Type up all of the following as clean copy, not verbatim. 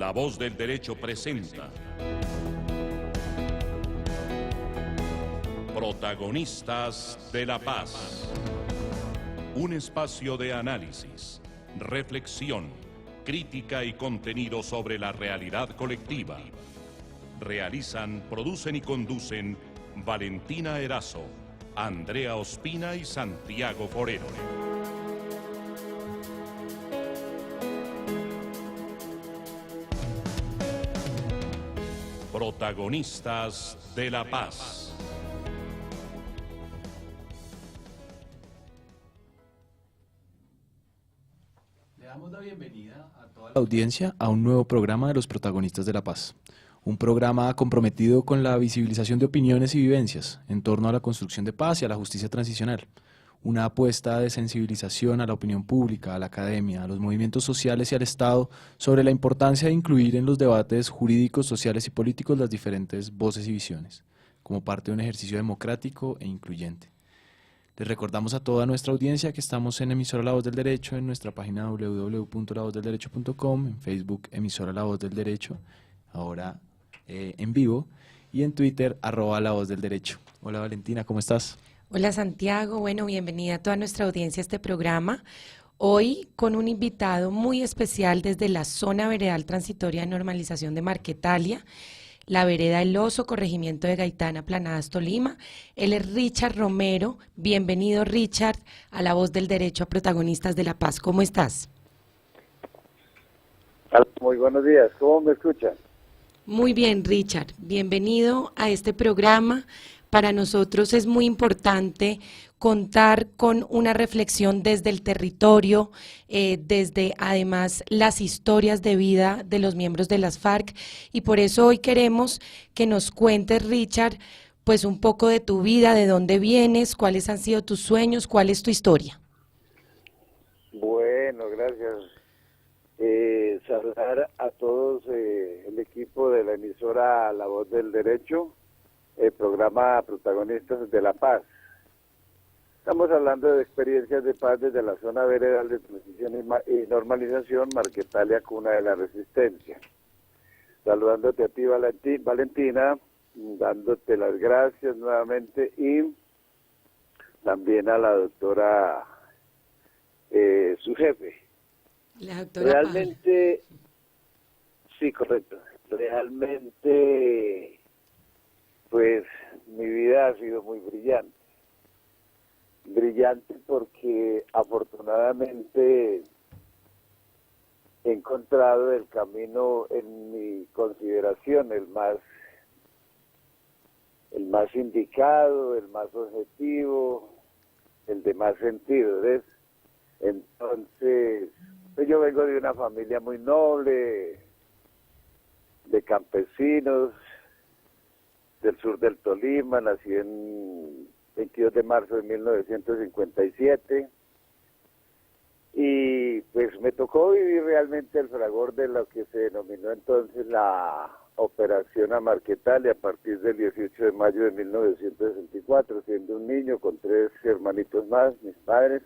La Voz del Derecho presenta Protagonistas de la Paz. Un espacio de análisis, reflexión, crítica y contenido sobre la realidad colectiva. Realizan, producen y conducen Valentina Erazo, Andrea Ospina y Santiago Forero. Protagonistas de la Paz. Le damos la bienvenida a toda la audiencia a un nuevo programa de los Protagonistas de la Paz. Un programa comprometido con la visibilización de opiniones y vivencias en torno a la construcción de paz y a la justicia transicional. Una apuesta de sensibilización a la opinión pública, a la academia, a los movimientos sociales y al Estado sobre la importancia de incluir en los debates jurídicos, sociales y políticos las diferentes voces y visiones, como parte de un ejercicio democrático e incluyente. Les recordamos a toda nuestra audiencia que estamos en Emisora La Voz del Derecho, en nuestra página www.lavozdelderecho.com, en Facebook Emisora La Voz del Derecho, ahora en vivo, y en Twitter @La Voz del Derecho. Hola Valentina, ¿cómo estás? Hola Santiago, bueno, bienvenida a toda nuestra audiencia a este programa. Hoy con un invitado muy especial desde la Zona Veredal Transitoria de Normalización de Marquetalia, la Vereda El Oso, corregimiento de Gaitán, Planadas, Tolima. Él es Richard Romero. Bienvenido, Richard, a La Voz del Derecho, a Protagonistas de la Paz. ¿Cómo estás? Muy buenos días, ¿cómo me escuchan? Muy bien, Richard. Bienvenido a este programa. Para nosotros es muy importante contar con una reflexión desde el territorio, desde además las historias de vida de los miembros de las FARC, y por eso hoy queremos que nos cuentes, Richard, pues un poco de tu vida, de dónde vienes, cuáles han sido tus sueños, cuál es tu historia. Bueno, gracias. Saludar a todos el equipo de la emisora La Voz del Derecho, el programa Protagonistas de la Paz. Estamos hablando de experiencias de paz desde la zona veredal de transición y normalización, Marquetalia, cuna de la resistencia. Saludándote a ti, Valentina, dándote las gracias nuevamente, y también a la doctora, su jefe. La doctora Realmente, sí, correcto. Realmente, pues mi vida ha sido muy brillante. Brillante porque afortunadamente he encontrado el camino, en mi consideración, el más indicado, el más objetivo, el de más sentido. ¿Ves? Entonces, pues yo vengo de una familia muy noble, de campesinos, del sur del Tolima. Nací en 22 de marzo de 1957, y pues me tocó vivir realmente el fragor de lo que se denominó entonces la Operación Marquetalia a partir del 18 de mayo de 1964, siendo un niño con 3 hermanitos más, mis padres,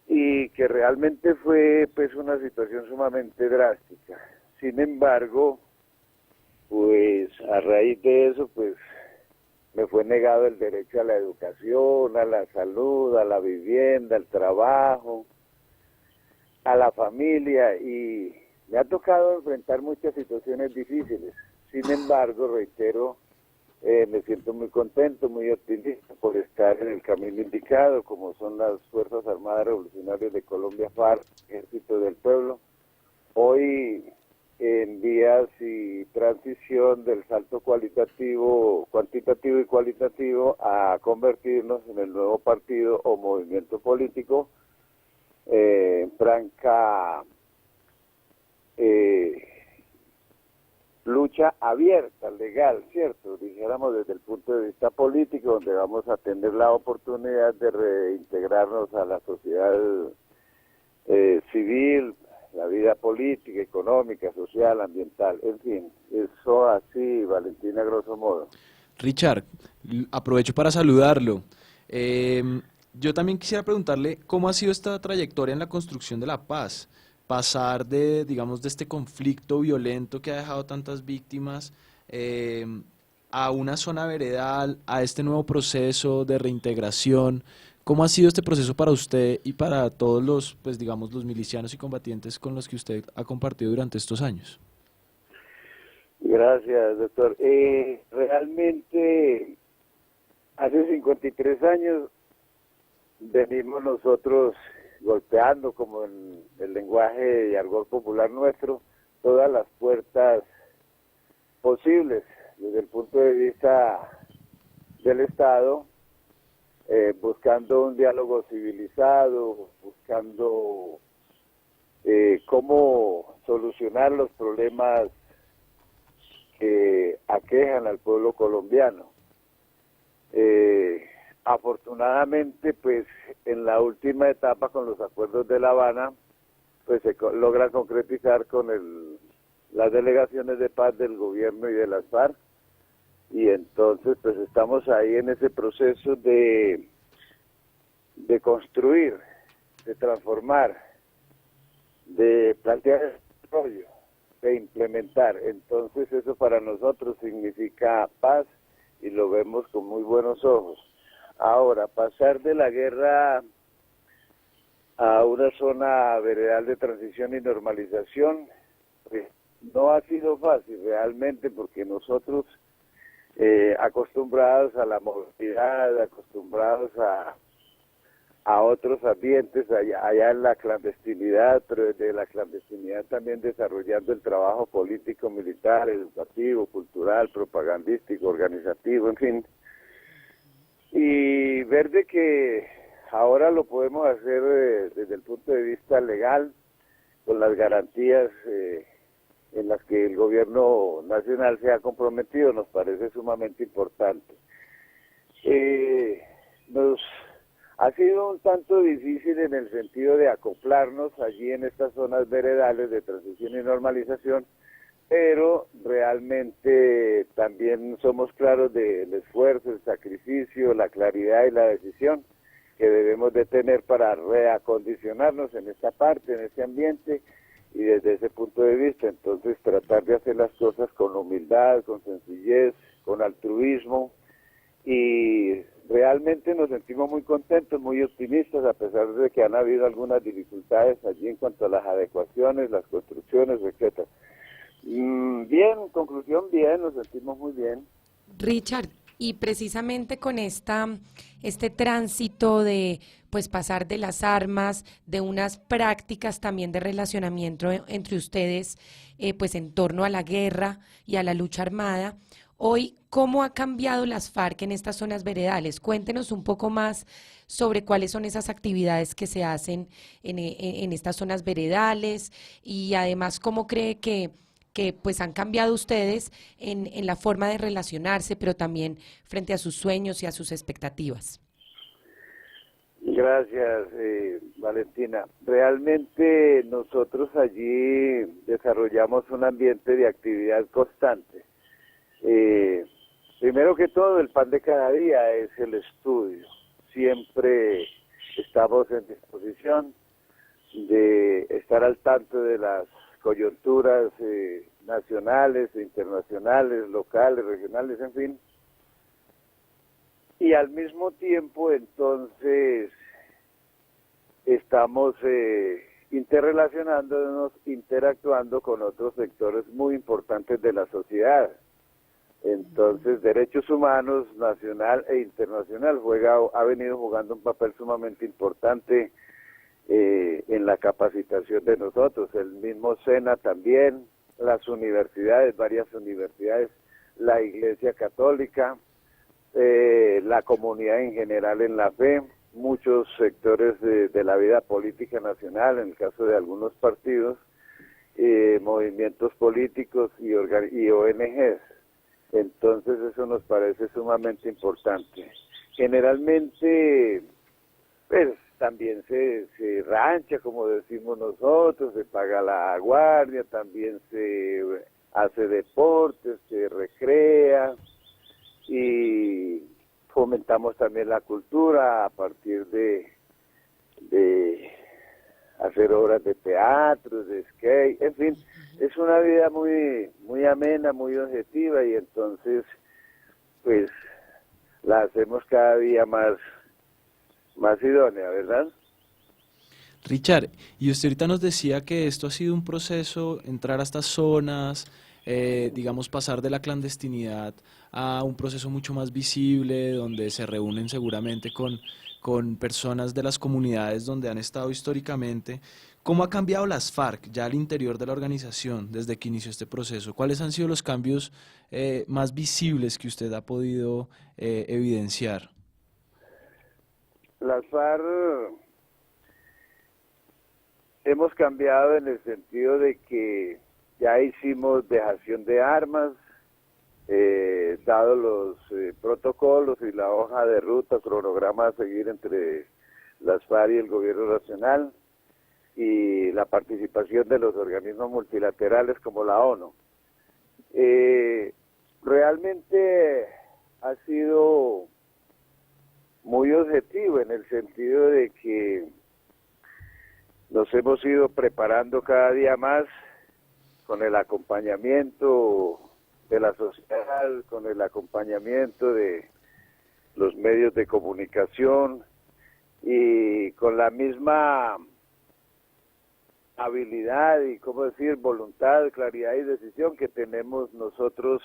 y que realmente fue pues una situación sumamente drástica. Sin embargo, pues a raíz de eso, pues me fue negado el derecho a la educación, a la salud, a la vivienda, al trabajo, a la familia, y me ha tocado enfrentar muchas situaciones difíciles. Sin embargo, reitero, me siento muy contento, muy optimista por estar en el camino indicado, como son las Fuerzas Armadas Revolucionarias de Colombia, FARC, Ejército del Pueblo. Hoy, en vías y transición del salto cuantitativo y cualitativo a convertirnos en el nuevo partido o movimiento político en franca lucha abierta, legal, ¿cierto? Dijéramos desde el punto de vista político, donde vamos a tener la oportunidad de reintegrarnos a la sociedad civil, la vida política, económica, social, ambiental, en fin, eso así, Valentina, grosso modo. Richard, aprovecho para saludarlo. Yo también quisiera preguntarle cómo ha sido esta trayectoria en la construcción de la paz. pasar de, digamos, de este conflicto violento que ha dejado tantas víctimas a una zona veredal, a este nuevo proceso de reintegración. ¿Cómo ha sido este proceso para usted y para todos los, pues digamos, los milicianos y combatientes con los que usted ha compartido durante estos años? Gracias, doctor. Realmente, hace 53 años venimos nosotros golpeando, como en el lenguaje y argot popular nuestro, todas las puertas posibles desde el punto de vista del Estado, buscando un diálogo civilizado, buscando cómo solucionar los problemas que aquejan al pueblo colombiano. Afortunadamente, pues en la última etapa con los acuerdos de La Habana, pues se logra concretizar con las delegaciones de paz del gobierno y de las FARC, y entonces pues estamos ahí en ese proceso de construir, de transformar, de plantear el desarrollo, de implementar. Entonces eso para nosotros significa paz y lo vemos con muy buenos ojos. Ahora, pasar de la guerra a una zona veredal de transición y normalización, pues, no ha sido fácil realmente, porque nosotros acostumbrados a la movilidad, acostumbrados a otros ambientes allá en la clandestinidad, pero desde la clandestinidad también desarrollando el trabajo político, militar, educativo, cultural, propagandístico, organizativo, en fin. Y ver de que ahora lo podemos hacer desde el punto de vista legal, con las garantías en las que el gobierno nacional se ha comprometido, nos parece sumamente importante. Nos ha sido un tanto difícil en el sentido de acoplarnos allí en estas zonas veredales de transición y normalización, pero realmente también somos claros del esfuerzo, el sacrificio, la claridad y la decisión que debemos de tener para reacondicionarnos en esta parte, en este ambiente, y desde ese punto de vista, entonces tratar de hacer las cosas con humildad, con sencillez, con altruismo, y realmente nos sentimos muy contentos, muy optimistas, a pesar de que han habido algunas dificultades allí en cuanto a las adecuaciones, las construcciones, etcétera. Bien, en conclusión, bien, nos sentimos muy bien. Richard, y precisamente con este tránsito de pues pasar de las armas, de unas prácticas también de relacionamiento entre ustedes, pues en torno a la guerra y a la lucha armada, hoy, ¿cómo ha cambiado las FARC en estas zonas veredales? Cuéntenos un poco más sobre cuáles son esas actividades que se hacen en estas zonas veredales, y además cómo cree que pues han cambiado ustedes en la forma de relacionarse, pero también frente a sus sueños y a sus expectativas. Gracias, Valentina. Realmente nosotros allí desarrollamos un ambiente de actividad constante. Primero que todo, el pan de cada día es el estudio. Siempre estamos en disposición de estar al tanto de las coyunturas nacionales, internacionales, locales, regionales, en fin. Y al mismo tiempo, entonces, estamos interrelacionándonos, interactuando con otros sectores muy importantes de la sociedad. Entonces, derechos humanos nacional e internacional ha venido jugando un papel sumamente importante en la capacitación de nosotros. El mismo SENA también, las universidades, varias universidades, la Iglesia Católica, la comunidad en general en la fe, muchos sectores de la vida política nacional, en el caso de algunos partidos, movimientos políticos y ONGs. Entonces eso nos parece sumamente importante. Generalmente, pues también se rancha, como decimos nosotros, se paga la guardia, también se hace deportes, se recrea, y fomentamos también la cultura a partir de hacer obras de teatro, de skate, en fin, es una vida muy, muy amena, muy objetiva y entonces, pues, la hacemos cada día más idónea, ¿verdad? Richard, y usted ahorita nos decía que esto ha sido un proceso, entrar a estas zonas, digamos, pasar de la clandestinidad a un proceso mucho más visible, donde se reúnen seguramente con personas de las comunidades donde han estado históricamente. ¿Cómo ha cambiado las FARC ya al interior de la organización desde que inició este proceso? ¿Cuáles han sido los cambios más visibles que usted ha podido evidenciar? Las FARC hemos cambiado en el sentido de que ya hicimos dejación de armas, dado los protocolos y la hoja de ruta, cronograma a seguir entre las FARC y el gobierno nacional, y la participación de los organismos multilaterales como la ONU. Realmente ha sido muy objetivo en el sentido de que nos hemos ido preparando cada día más con el acompañamiento de la sociedad, con el acompañamiento de los medios de comunicación y con la misma habilidad y, ¿cómo decir?, voluntad, claridad y decisión que tenemos nosotros,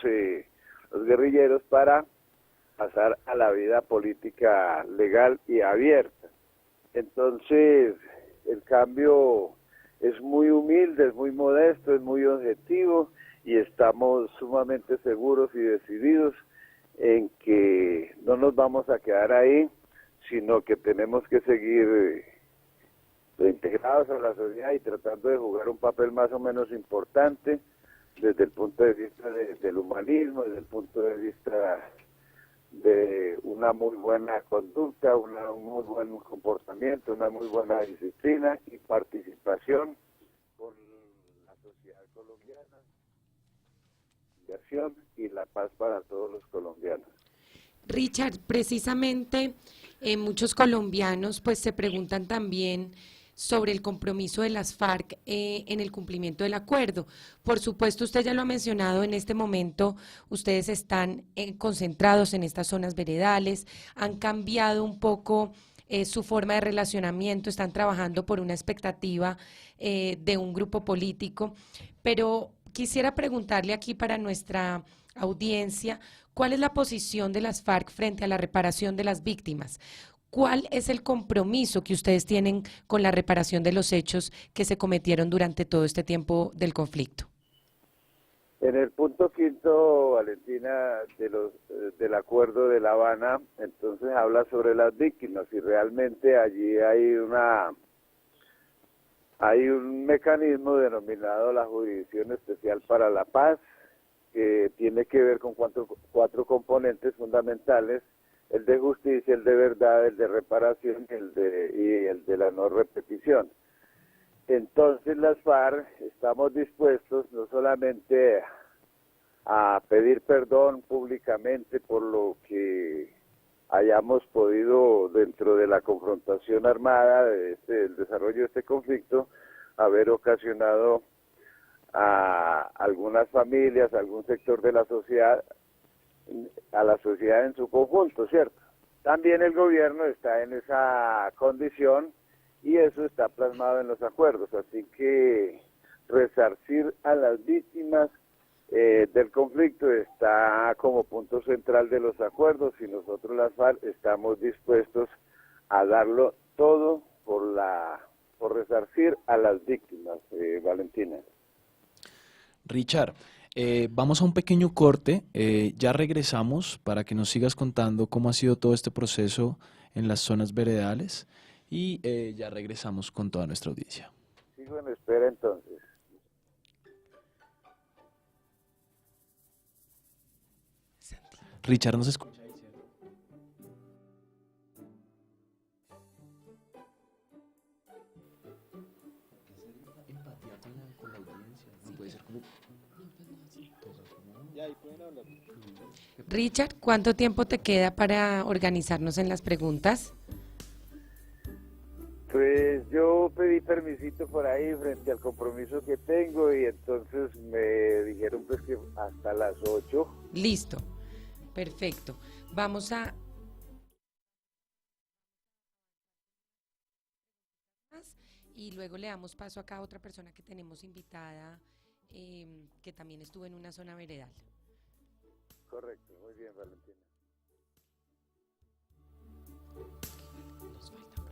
los guerrilleros, para pasar a la vida política legal y abierta. Entonces, el cambio es muy humilde, es muy modesto, es muy objetivo y estamos sumamente seguros y decididos en que no nos vamos a quedar ahí, sino que tenemos que seguir integrados a la sociedad y tratando de jugar un papel más o menos importante desde el punto de vista del humanismo, desde el punto de vista de una muy buena conducta, un muy buen comportamiento, una muy buena disciplina y participación con la sociedad colombiana, y la paz para todos los colombianos. Richard, precisamente muchos colombianos pues se preguntan también sobre el compromiso de las FARC en el cumplimiento del acuerdo. Por supuesto, usted ya lo ha mencionado, en este momento ustedes están concentrados en estas zonas veredales, han cambiado un poco su forma de relacionamiento, están trabajando por una expectativa de un grupo político, pero quisiera preguntarle aquí para nuestra audiencia, ¿cuál es la posición de las FARC frente a la reparación de las víctimas? ¿Cuál es el compromiso que ustedes tienen con la reparación de los hechos que se cometieron durante todo este tiempo del conflicto? En el punto quinto, Valentina, del Acuerdo de La Habana, entonces habla sobre las víctimas y realmente allí hay un mecanismo denominado la Jurisdicción Especial para la Paz, que tiene que ver con cuatro componentes fundamentales: el de justicia, el de verdad, el de reparación y el de la no repetición. Entonces las FARC estamos dispuestos no solamente a pedir perdón públicamente por lo que hayamos podido dentro de la confrontación armada, el desarrollo de este conflicto, haber ocasionado a algunas familias, a algún sector de la sociedad, a la sociedad en su conjunto, ¿cierto? También el gobierno está en esa condición y eso está plasmado en los acuerdos, así que resarcir a las víctimas del conflicto está como punto central de los acuerdos y nosotros las FARC estamos dispuestos a darlo todo por resarcir a las víctimas, Valentina. Richard, vamos a un pequeño corte, ya regresamos para que nos sigas contando cómo ha sido todo este proceso en las zonas veredales y ya regresamos con toda nuestra audiencia. Sigo en espera entonces. Richard, ¿nos escucha? Richard, ¿cuánto tiempo te queda para organizarnos en las preguntas? Pues yo pedí permisito por ahí frente al compromiso que tengo y entonces me dijeron pues que hasta las 8. Listo, perfecto. Vamos a... Y luego le damos paso acá a otra persona que tenemos invitada, que también estuvo en una zona veredal. Correcto, muy bien, Valentina. Nos falta.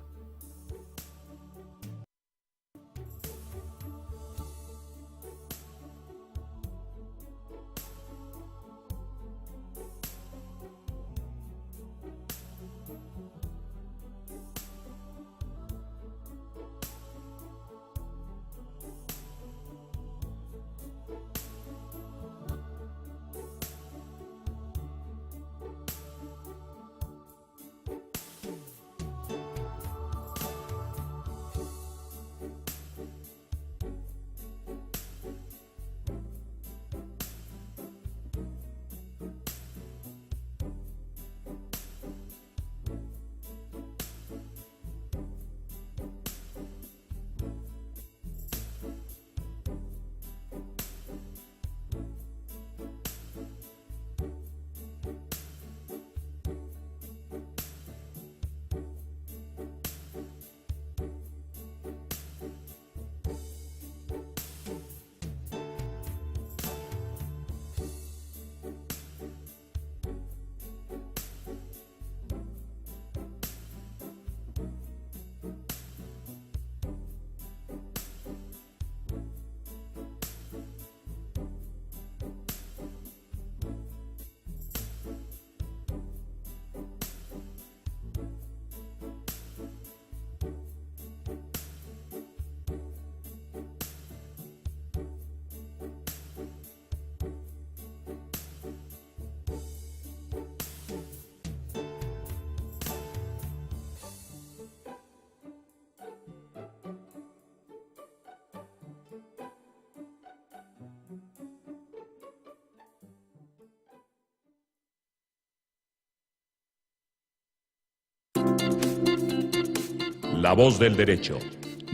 La Voz del Derecho,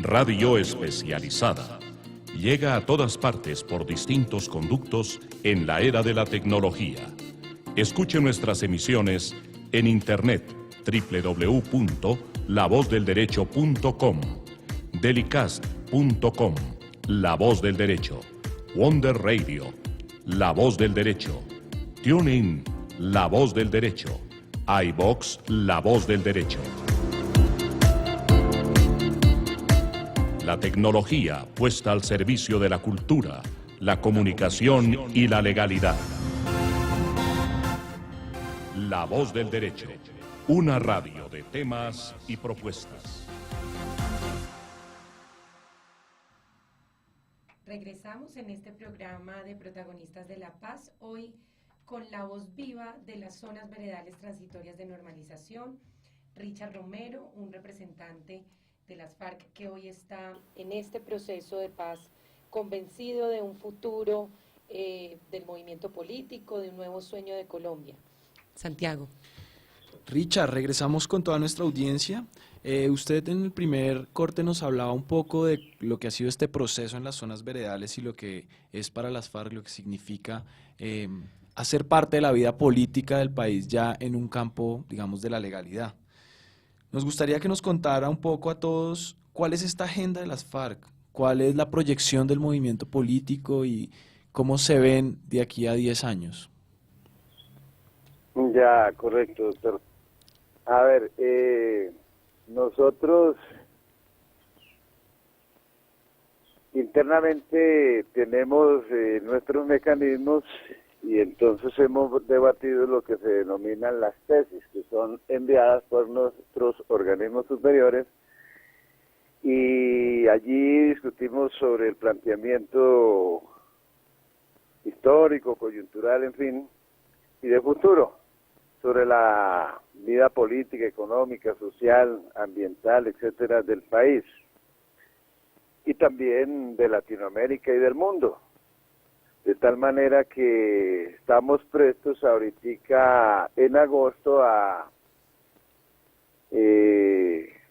radio especializada, llega a todas partes por distintos conductos en la era de la tecnología. Escuche nuestras emisiones en internet www.lavozdelderecho.com, delicast.com, La Voz del Derecho, Wonder Radio, La Voz del Derecho, TuneIn, La Voz del Derecho, iVox, La Voz del Derecho. La tecnología puesta al servicio de la cultura, la comunicación y la legalidad. La Voz del Derecho, una radio de temas y propuestas. Regresamos en este programa de Protagonistas de la Paz, hoy con la voz viva de las zonas veredales transitorias de normalización, Richard Romero, un representante de las FARC que hoy está en este proceso de paz, convencido de un futuro del movimiento político, de un nuevo sueño de Colombia. Santiago. Richard, regresamos con toda nuestra audiencia. Usted en el primer corte nos hablaba un poco de lo que ha sido este proceso en las zonas veredales y lo que es para las FARC, lo que significa hacer parte de la vida política del país ya en un campo, digamos, de la legalidad. Nos gustaría que nos contara un poco a todos cuál es esta agenda de las FARC, cuál es la proyección del movimiento político y cómo se ven de aquí a 10 años. Ya, correcto, doctor. A ver, nosotros internamente tenemos nuestros mecanismos y entonces hemos debatido lo que se denominan las tesis, que son enviadas por nuestros organismos superiores, y allí discutimos sobre el planteamiento histórico, coyuntural, en fin, y de futuro, sobre la vida política, económica, social, ambiental, etcétera, del país, y también de Latinoamérica y del mundo. De tal manera que estamos prestos ahorita en agosto a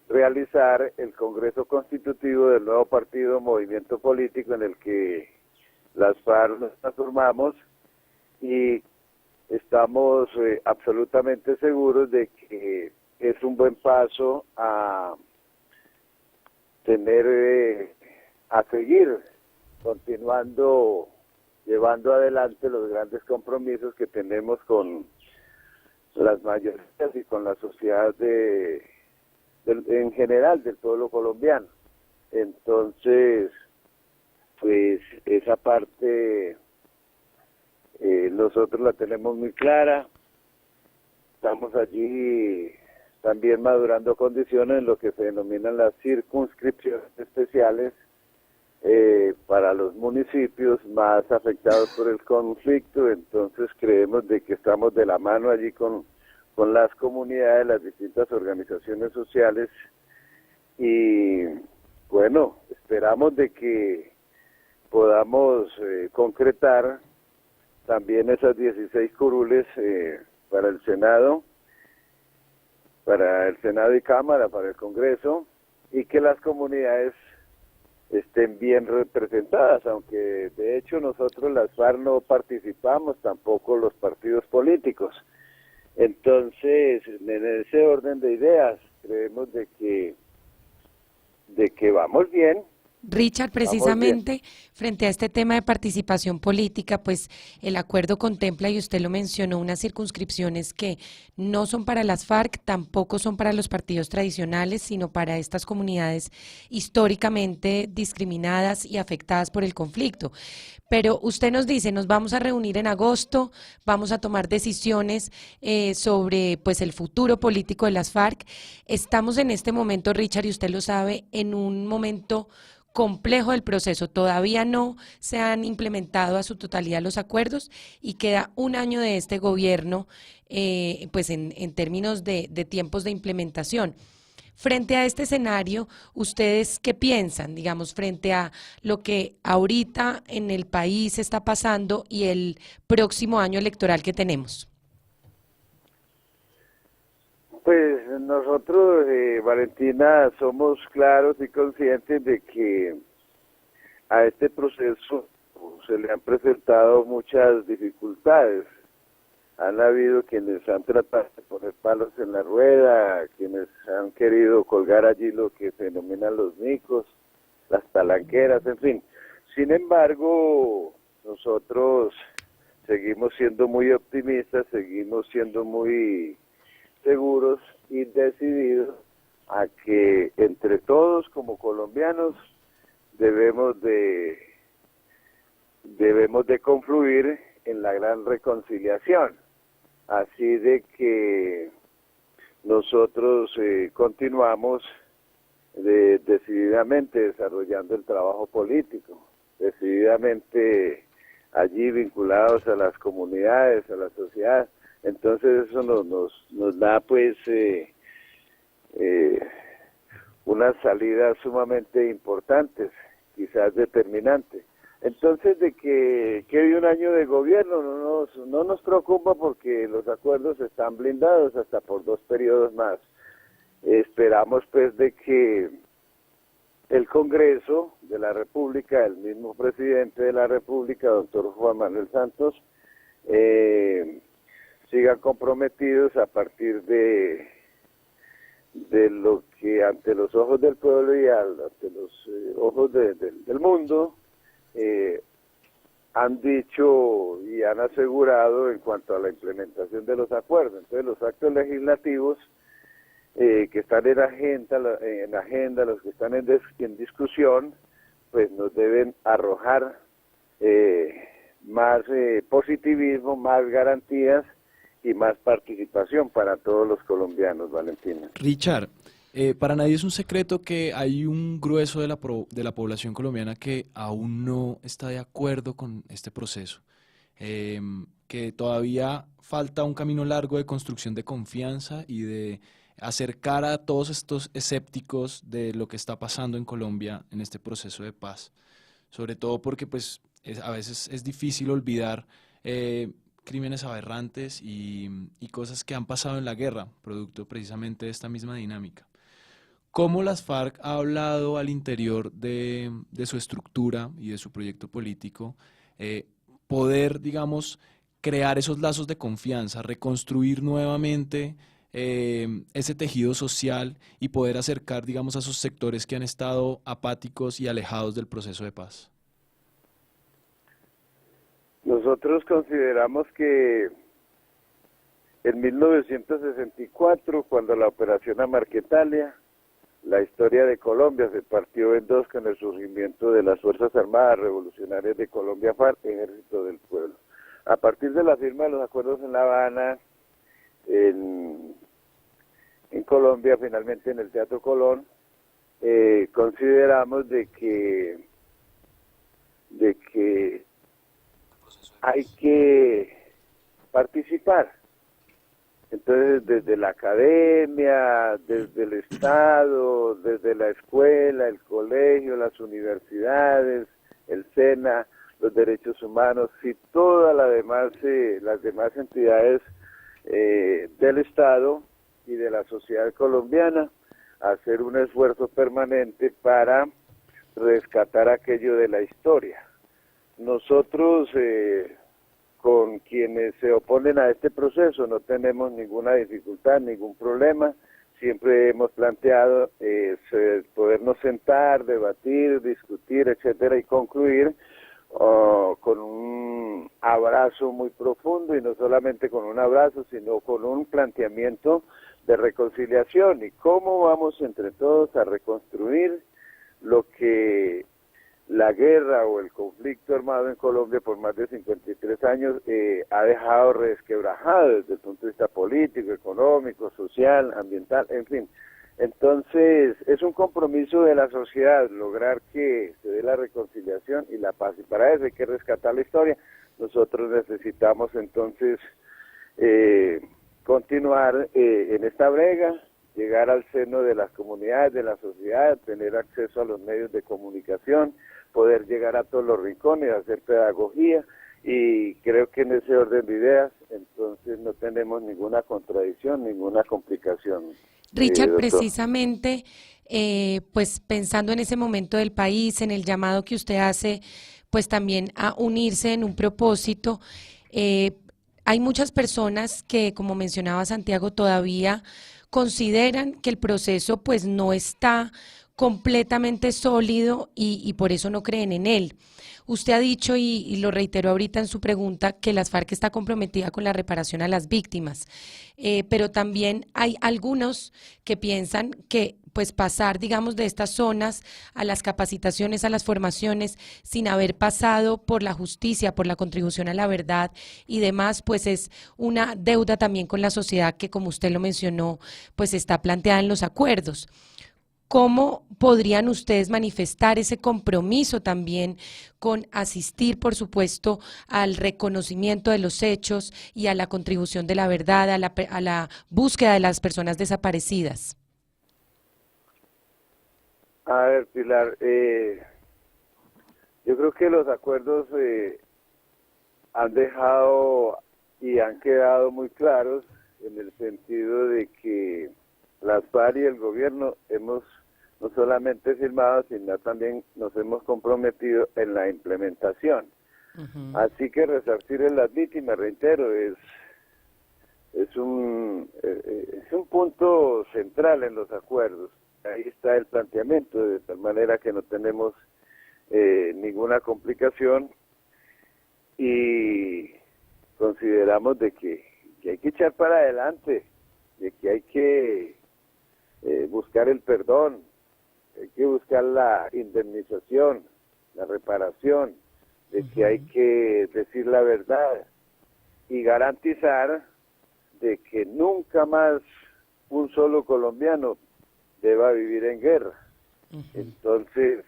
realizar el Congreso Constitutivo del nuevo partido movimiento político en el que las FARC nos transformamos, y estamos absolutamente seguros de que es un buen paso a a seguir continuando llevando adelante los grandes compromisos que tenemos con las mayorías y con la sociedad en general del pueblo colombiano. Entonces, pues esa parte nosotros la tenemos muy clara. Estamos allí también madurando condiciones en lo que se denominan las circunscripciones especiales para los municipios más afectados por el conflicto. Entonces creemos de que estamos de la mano allí con las comunidades, las distintas organizaciones sociales, y bueno, esperamos de que podamos concretar también esas 16 curules para el Senado y Cámara, para el Congreso, y que las comunidades estén bien representadas, aunque de hecho nosotros las FARC no participamos, tampoco los partidos políticos. Entonces, en ese orden de ideas, creemos de que vamos bien. Richard, precisamente frente a este tema de participación política, pues el acuerdo contempla, y usted lo mencionó, unas circunscripciones que no son para las FARC, tampoco son para los partidos tradicionales, sino para estas comunidades históricamente discriminadas y afectadas por el conflicto. Pero usted nos dice, nos vamos a reunir en agosto, vamos a tomar decisiones sobre pues el futuro político de las FARC. Estamos en este momento, Richard, y usted lo sabe, en un momento complejo del proceso. Todavía no se han implementado a su totalidad los acuerdos y queda un año de este gobierno pues en términos de tiempos de implementación. Frente a este escenario, ¿ustedes qué piensan, digamos, frente a lo que ahorita en el país está pasando y el próximo año electoral que tenemos? Pues nosotros, Valentina, somos claros y conscientes de que a este proceso se le han presentado muchas dificultades. Han habido quienes han tratado de poner palos en la rueda, quienes han querido colgar allí lo que se denominan los micos, las talanqueras, en fin. Sin embargo, nosotros seguimos siendo muy optimistas, seguimos siendo muy seguros y decididos a que entre todos como colombianos debemos de confluir en la gran reconciliación. Así de que nosotros continuamos decididamente desarrollando el trabajo político, decididamente allí vinculados a las comunidades, a la sociedad. Entonces eso nos da pues unas salidas sumamente importantes, quizás determinantes. Entonces, de que quede un año de gobierno no nos preocupa, porque los acuerdos están blindados hasta por 2 periodos más. Esperamos pues de que el Congreso de la República, el mismo presidente de la República, doctor Juan Manuel Santos, sigan comprometidos a partir de lo que ante los ojos del pueblo y ante los ojos del mundo han dicho y han asegurado en cuanto a la implementación de los acuerdos. Entonces, los actos legislativos que están en agenda, los que están en discusión, pues nos deben arrojar más positivismo, más garantías y más participación para todos los colombianos, Valentina. Richard, para nadie es un secreto que hay un grueso de la población colombiana que aún no está de acuerdo con este proceso, que todavía falta un camino largo de construcción de confianza y de acercar a todos estos escépticos de lo que está pasando en Colombia en este proceso de paz, sobre todo porque pues a veces es difícil olvidar crímenes aberrantes y cosas que han pasado en la guerra, producto precisamente de esta misma dinámica. ¿Cómo las FARC ha hablado al interior de su estructura y de su proyecto político poder, digamos, crear esos lazos de confianza, reconstruir nuevamente ese tejido social y poder acercar, digamos, a esos sectores que han estado apáticos y alejados del proceso de paz? Nosotros consideramos que en 1964, cuando la operación Amarquetalia, la historia de Colombia se partió en dos con el surgimiento de las Fuerzas Armadas Revolucionarias de Colombia, FARC, Ejército del Pueblo. A partir de la firma de los acuerdos en La Habana, en Colombia, finalmente en el Teatro Colón, consideramos de que hay que participar. Entonces, desde la academia, desde el Estado, desde la escuela, el colegio, las universidades, el SENA, los derechos humanos y todas las demás entidades del Estado y de la sociedad colombiana, hacer un esfuerzo permanente para rescatar aquello de la historia. Nosotros, con quienes se oponen a este proceso, no tenemos ninguna dificultad, ningún problema. Siempre hemos planteado podernos sentar, debatir, discutir, etcétera, y concluir con un abrazo muy profundo, y no solamente con un abrazo, sino con un planteamiento de reconciliación y cómo vamos entre todos a reconstruir lo que la guerra o el conflicto armado en Colombia por más de 53 años ha dejado resquebrajado desde el punto de vista político, económico, social, ambiental, en fin. Entonces, es un compromiso de la sociedad lograr que se dé la reconciliación y la paz, y para eso hay que rescatar la historia. Nosotros necesitamos entonces continuar en esta brega, llegar al seno de las comunidades, de la sociedad, tener acceso a los medios de comunicación, poder llegar a todos los rincones, hacer pedagogía, y creo que en ese orden de ideas, entonces no tenemos ninguna contradicción, ninguna complicación. Richard, Doctor. precisamente, pues pensando en ese momento del país, en el llamado que usted hace, pues también a unirse en un propósito, hay muchas personas que, como mencionaba Santiago, todavía consideran que el proceso pues no está completamente sólido y por eso no creen en él. Usted ha dicho, y lo reiteró ahorita en su pregunta, que las FARC está comprometida con la reparación a las víctimas, pero también hay algunos que piensan que pues pasar, digamos, de estas zonas a las capacitaciones, a las formaciones, sin haber pasado por la justicia, por la contribución a la verdad y demás, pues es una deuda también con la sociedad que, como usted lo mencionó, pues está planteada en los acuerdos. ¿Cómo podrían ustedes manifestar ese compromiso también con asistir, por supuesto, al reconocimiento de los hechos y a la contribución de la verdad, a la búsqueda de las personas desaparecidas? A ver, Pilar, yo creo que los acuerdos han dejado y han quedado muy claros en el sentido de que las FARC y el gobierno hemos no solamente firmado, sino también nos hemos comprometido en la implementación. Así que resarcir a las víctimas, reitero, es un punto central en los acuerdos. Ahí está el planteamiento, de tal manera que no tenemos ninguna complicación, y consideramos de que hay que echar para adelante, de que hay que buscar el perdón, hay que buscar la indemnización, la reparación, de que hay que decir la verdad y garantizar de que nunca más un solo colombiano deba vivir en guerra. Entonces,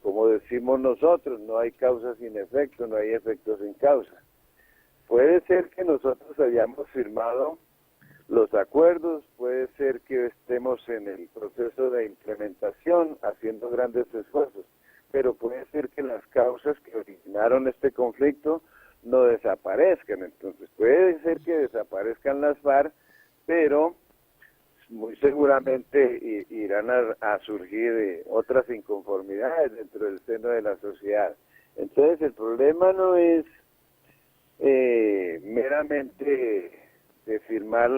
como decimos nosotros, no hay causa sin efecto, no hay efecto sin causa. Puede ser que nosotros hayamos firmado los acuerdos, puede ser que estemos en el proceso de implementación, haciendo grandes esfuerzos, pero puede ser que las causas que originaron este conflicto no desaparezcan. Entonces puede ser que desaparezcan las FARC, pero muy seguramente irán a surgir otras inconformidades dentro del seno de la sociedad. Entonces el problema no es meramente de firmar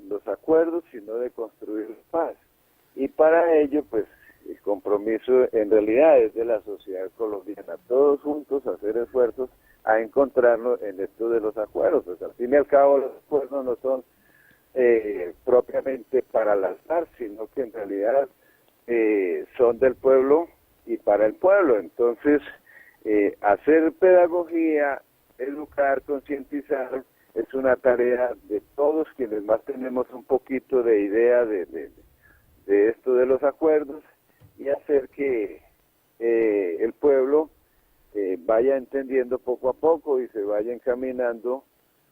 los acuerdos, sino de construir paz. Y para ello, pues, el compromiso en realidad es de la sociedad colombiana, todos juntos hacer esfuerzos a encontrarnos en esto de los acuerdos. Pues al fin y al cabo los acuerdos no son propiamente para las FARC, sino que en realidad son del pueblo y para el pueblo. Entonces, hacer pedagogía, educar, concientizar, es una tarea de todos quienes más tenemos un poquito de idea de esto de los acuerdos, y hacer que el pueblo vaya entendiendo poco a poco y se vaya encaminando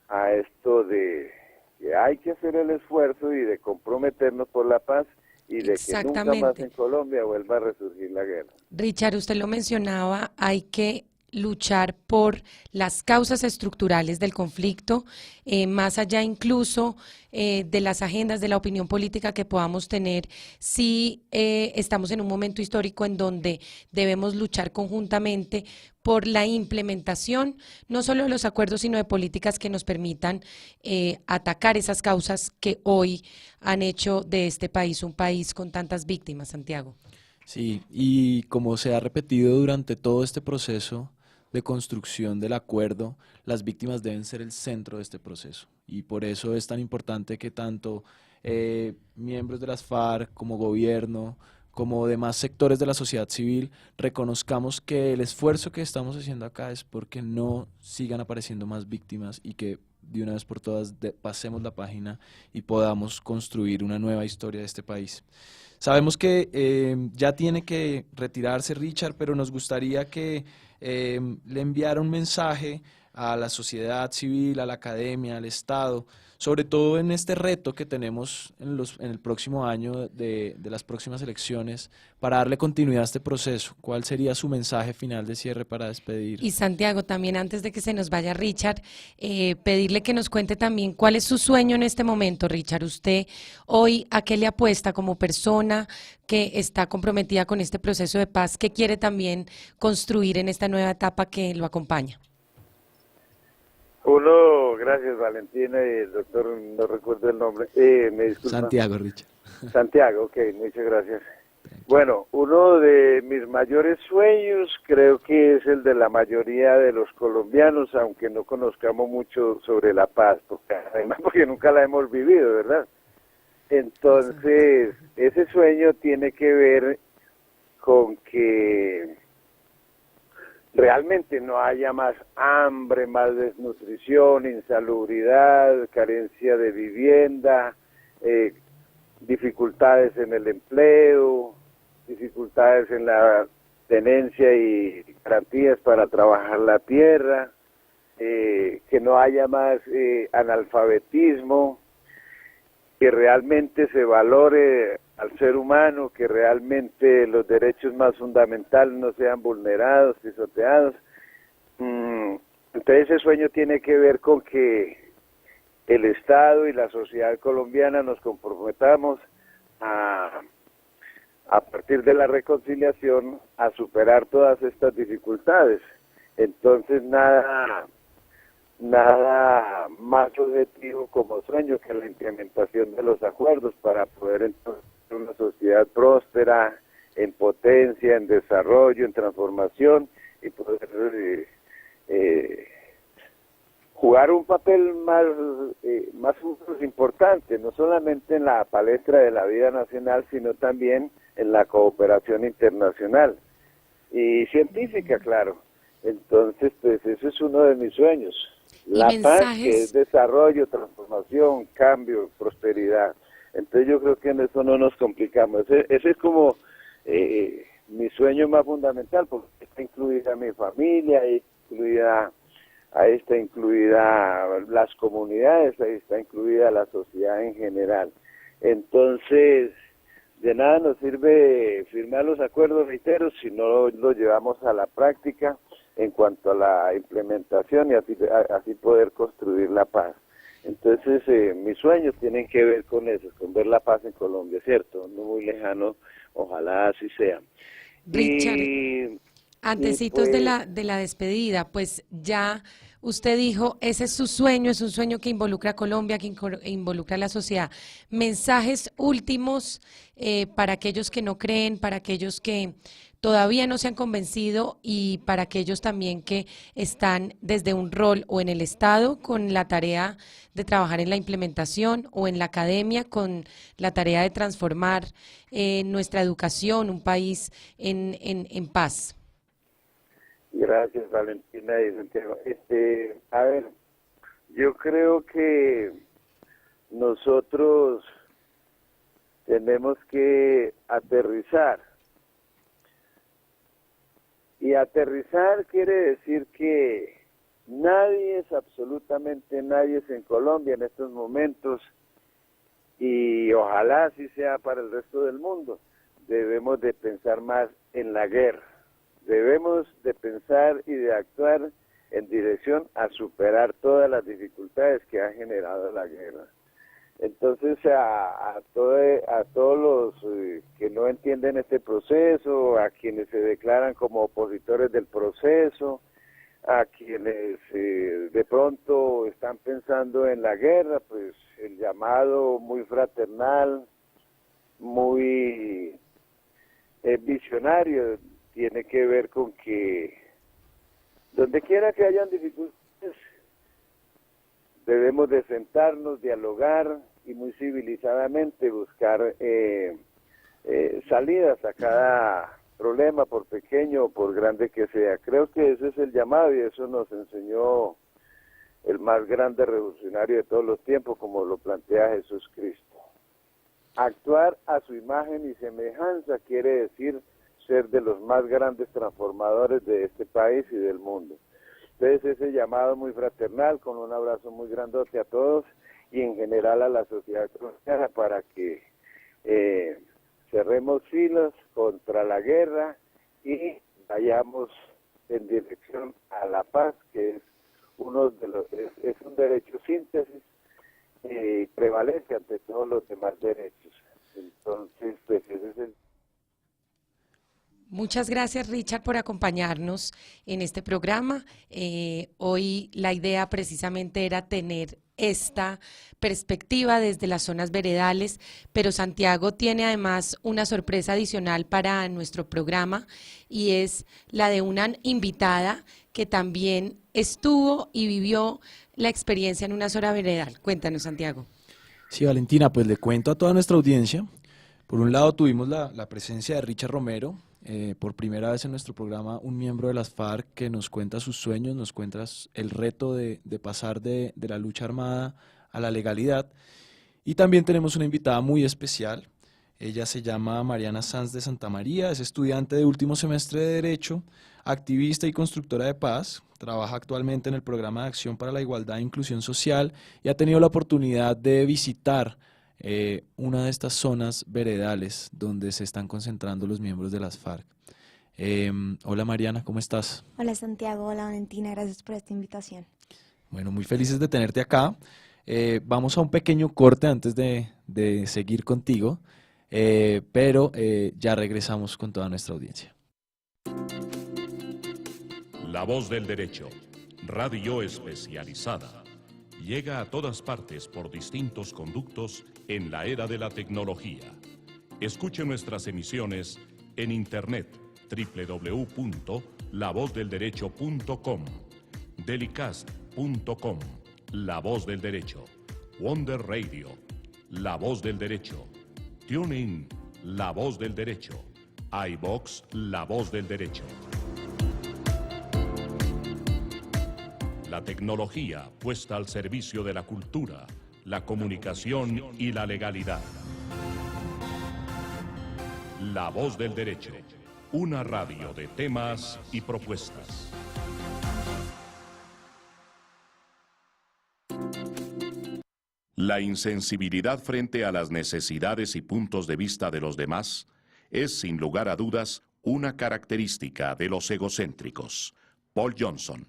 a esto de que hay que hacer el esfuerzo y de comprometernos por la paz y de que nunca más en Colombia vuelva a resurgir la guerra. Richard, usted lo mencionaba, hay que luchar por las causas estructurales del conflicto, más allá incluso de las agendas de la opinión política que podamos tener, si estamos en un momento histórico en donde debemos luchar conjuntamente por la implementación no solo de los acuerdos, sino de políticas que nos permitan atacar esas causas que hoy han hecho de este país un país con tantas víctimas, Santiago. Sí, y como se ha repetido durante todo este proceso de construcción del acuerdo, las víctimas deben ser el centro de este proceso. Y por eso es tan importante que tanto miembros de las FARC como gobierno, como demás sectores de la sociedad civil, reconozcamos que el esfuerzo que estamos haciendo acá es porque no sigan apareciendo más víctimas y que de una vez por todas pasemos la página y podamos construir una nueva historia de este país. Sabemos que ya tiene que retirarse Richard, pero nos gustaría que le enviara un mensaje a la sociedad civil, a la academia, al Estado, sobre todo en este reto que tenemos en el próximo año de las próximas elecciones, para darle continuidad a este proceso. ¿Cuál sería su mensaje final de cierre para despedir? Y Santiago, también antes de que se nos vaya Richard, pedirle que nos cuente también cuál es su sueño en este momento, Richard. Usted hoy, ¿a qué le apuesta como persona que está comprometida con este proceso de paz, que quiere también construir en esta nueva etapa que lo acompaña? Uno, gracias Valentina y el doctor, no recuerdo el nombre, me disculpa. Santiago, Richard. Santiago, ok, muchas gracias. Bueno, uno de mis mayores sueños creo que es el de la mayoría de los colombianos, aunque no conozcamos mucho sobre la paz, además porque nunca la hemos vivido, ¿verdad? Entonces, ese sueño tiene que ver con que realmente no haya más hambre, más desnutrición, insalubridad, carencia de vivienda, dificultades en el empleo, dificultades en la tenencia y garantías para trabajar la tierra, que no haya más analfabetismo, que realmente se valore al ser humano, que realmente los derechos más fundamentales no sean vulnerados, pisoteados. Entonces ese sueño tiene que ver con que el Estado y la sociedad colombiana nos comprometamos a partir de la reconciliación a superar todas estas dificultades. Entonces nada más objetivo como sueño que la implementación de los acuerdos para poder entonces una sociedad próspera, en potencia, en desarrollo, en transformación y poder jugar un papel más importante, no solamente en la palestra de la vida nacional, sino también en la cooperación internacional y científica, claro. Entonces, pues eso es uno de mis sueños. La paz, que es desarrollo, transformación, cambio, prosperidad. Entonces yo creo que en eso no nos complicamos. Ese es como mi sueño más fundamental, porque está incluida mi familia, ahí está incluida las comunidades, ahí está incluida la sociedad en general. Entonces, de nada nos sirve firmar los acuerdos, reitero, si no los llevamos a la práctica en cuanto a la implementación y así poder construir la paz. Entonces, mis sueños tienen que ver con eso, con ver la paz en Colombia, ¿cierto? No muy lejano, ojalá así sea. Richard, Y, antecitos pues, de la despedida, pues ya usted dijo, ese es su sueño, es un sueño que involucra a Colombia, que involucra a la sociedad. Mensajes últimos para aquellos que no creen, para aquellos que todavía no se han convencido y para aquellos también que están desde un rol o en el Estado con la tarea de trabajar en la implementación o en la academia con la tarea de transformar nuestra educación, un país en paz. gracias, Valentina y Santiago. A ver, yo creo que nosotros tenemos que aterrizar. Y aterrizar quiere decir que nadie es, absolutamente nadie es en Colombia en estos momentos, y ojalá así sea para el resto del mundo. Debemos de pensar más en la guerra. Debemos de pensar y de actuar en dirección a superar todas las dificultades que ha generado la guerra. Entonces, a todos los que no entienden este proceso, a quienes se declaran como opositores del proceso, a quienes de pronto están pensando en la guerra, pues el llamado muy fraternal, muy visionario, tiene que ver con que donde quiera que hayan dificultades, debemos de sentarnos, dialogar y muy civilizadamente buscar salidas a cada problema, por pequeño o por grande que sea. Creo que ese es el llamado y eso nos enseñó el más grande revolucionario de todos los tiempos, como lo plantea Jesús Cristo. Actuar a su imagen y semejanza quiere decir ser de los más grandes transformadores de este país y del mundo. Entonces ese llamado muy fraternal, con un abrazo muy grandote a todos y en general a la sociedad colombiana para que cerremos filas contra la guerra y vayamos en dirección a la paz, que es es un derecho síntesis y prevalece ante todos los demás derechos. Entonces, pues ese es el... Muchas gracias, Richard, por acompañarnos en este programa. Hoy la idea precisamente era tener esta perspectiva desde las zonas veredales, pero Santiago tiene además una sorpresa adicional para nuestro programa y es la de una invitada que también estuvo y vivió la experiencia en una zona veredal. Cuéntanos, Santiago. Sí, Valentina, pues le cuento a toda nuestra audiencia. Por un lado tuvimos la presencia de Richard Romero, por primera vez en nuestro programa, un miembro de las FARC que nos cuenta sus sueños, nos cuenta el reto de pasar de la lucha armada a la legalidad. Y también tenemos una invitada muy especial. Ella se llama Mariana Sanz de Santa María, es estudiante de último semestre de Derecho, activista y constructora de paz, trabaja actualmente en el Programa de Acción para la Igualdad e Inclusión Social y ha tenido la oportunidad de visitar una de estas zonas veredales donde se están concentrando los miembros de las FARC. Hola Mariana, ¿cómo estás? Hola Santiago, hola Valentina, gracias por esta invitación. Bueno, muy felices de tenerte acá. Vamos a un pequeño corte antes de seguir contigo, pero ya regresamos con toda nuestra audiencia. La Voz del Derecho, radio especializada, llega a todas partes por distintos conductos en la era de la tecnología. Escuche nuestras emisiones en internet www.lavozdelderecho.com, delicast.com, La Voz del Derecho, Wonder Radio, La Voz del Derecho, TuneIn, La Voz del Derecho, iVox, La Voz del Derecho. La tecnología puesta al servicio de la cultura, la comunicación y la legalidad. La Voz del Derecho, una radio de temas y propuestas. La insensibilidad frente a las necesidades y puntos de vista de los demás es, sin lugar a dudas, una característica de los egocéntricos. Paul Johnson.